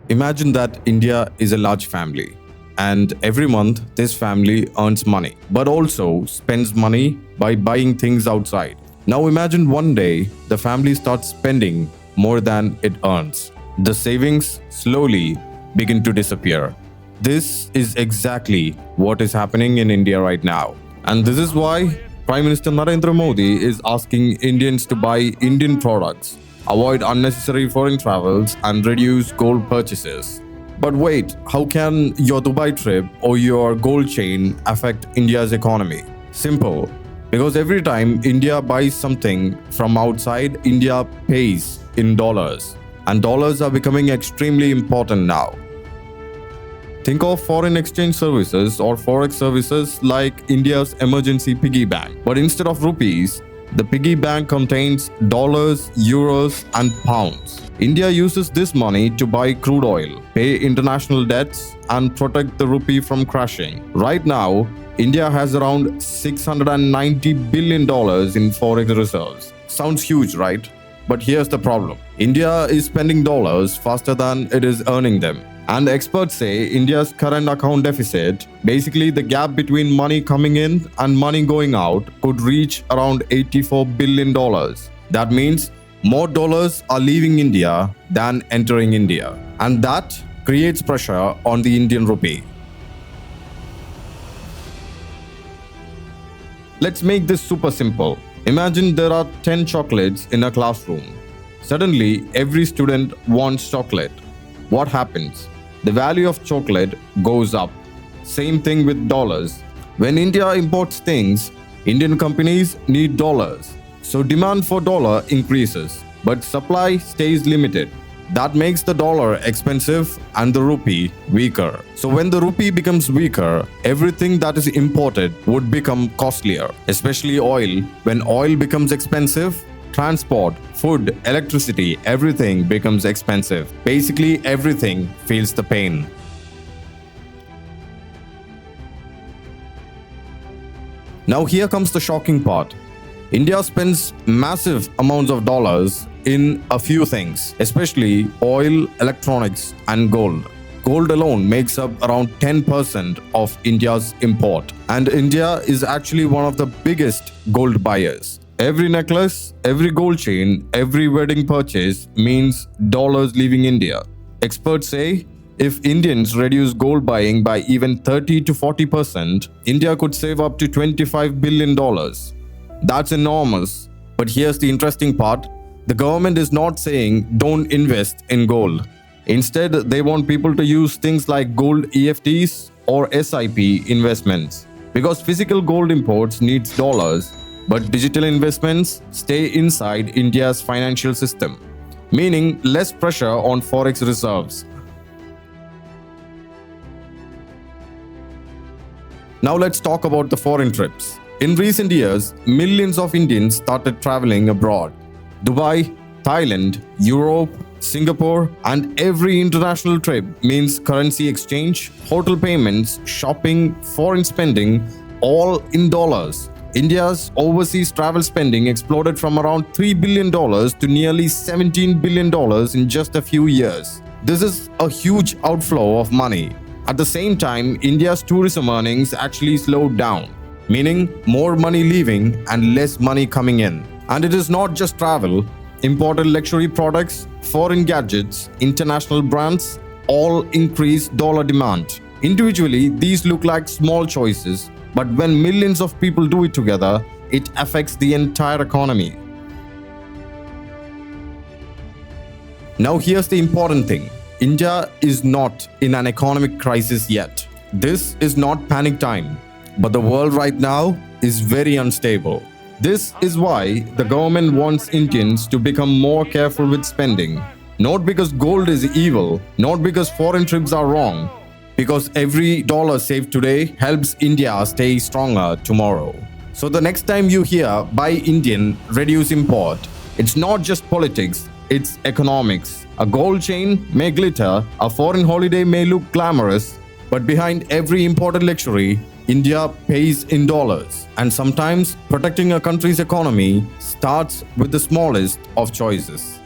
Imagine that India is a large family, and every month this family earns money, but also spends money by buying things outside. Now imagine one day the family starts spending more than it earns. The savings slowly begin to disappear. This is exactly what is happening in India right now. And this is why Prime Minister Narendra Modi is asking Indians to buy Indian products, avoid unnecessary foreign travels, and reduce gold purchases. But wait, how can your Dubai trip or your gold chain affect India's economy? Simple. Because every time India buys something from outside, India pays in dollars. And dollars are becoming extremely important now. Think of foreign exchange services or Forex services like India's emergency piggy bank. But instead of rupees, the piggy bank contains dollars, euros, and pounds. India uses this money to buy crude oil, pay international debts, and protect the rupee from crashing. Right now, India has around $690 billion in forex reserves. Sounds huge, right? But here's the problem. India is spending dollars faster than it is earning them. And experts say India's current account deficit, basically the gap between money coming in and money going out, could reach around $84 billion. That means more dollars are leaving India than entering India. And that creates pressure on the Indian rupee. Let's make this super simple. Imagine there are 10 chocolates in a classroom. Suddenly, every student wants chocolate. What happens? The value of chocolate goes up. Same thing with dollars. When India imports things, Indian companies need dollars. So demand for dollar increases, but supply stays limited. That makes the dollar expensive and the rupee weaker. So when the rupee becomes weaker, everything that is imported would become costlier, especially oil. When oil becomes expensive, transport, food, electricity, everything becomes expensive. Basically, everything feels the pain. Now here comes the shocking part. India spends massive amounts of dollars in a few things, especially oil, electronics, and gold. Gold alone makes up around 10% of India's import, and India is actually one of the biggest gold buyers. Every necklace, every gold chain, every wedding purchase means dollars leaving India. Experts say if Indians reduce gold buying by even 30 to 40%, India could save up to $25 billion. That's enormous. But here's the interesting part. The government is not saying don't invest in gold. Instead, they want people to use things like gold EFTs or SIP investments. Because physical gold imports needs dollars, but digital investments stay inside India's financial system, meaning less pressure on forex reserves. Now let's talk about the foreign trips. In recent years, millions of Indians started traveling abroad. Dubai, Thailand, Europe, Singapore, and every international trip means currency exchange, hotel payments, shopping, foreign spending, all in dollars. India's overseas travel spending exploded from around $3 billion to nearly $17 billion in just a few years. This is a huge outflow of money. At the same time, India's tourism earnings actually slowed down, meaning more money leaving and less money coming in. And it is not just travel. Imported luxury products, foreign gadgets, international brands all increase dollar demand. Individually, these look like small choices, but when millions of people do it together, it affects the entire economy. Now here's the important thing. India is not in an economic crisis yet. This is not panic time, but the world right now is very unstable. This is why the government wants Indians to become more careful with spending. Not because gold is evil, not because foreign trips are wrong, because every dollar saved today helps India stay stronger tomorrow. So the next time you hear buy Indian, reduce import, it's not just politics, it's economics. A gold chain may glitter, a foreign holiday may look glamorous, but behind every imported luxury, India pays in dollars. And sometimes protecting a country's economy starts with the smallest of choices.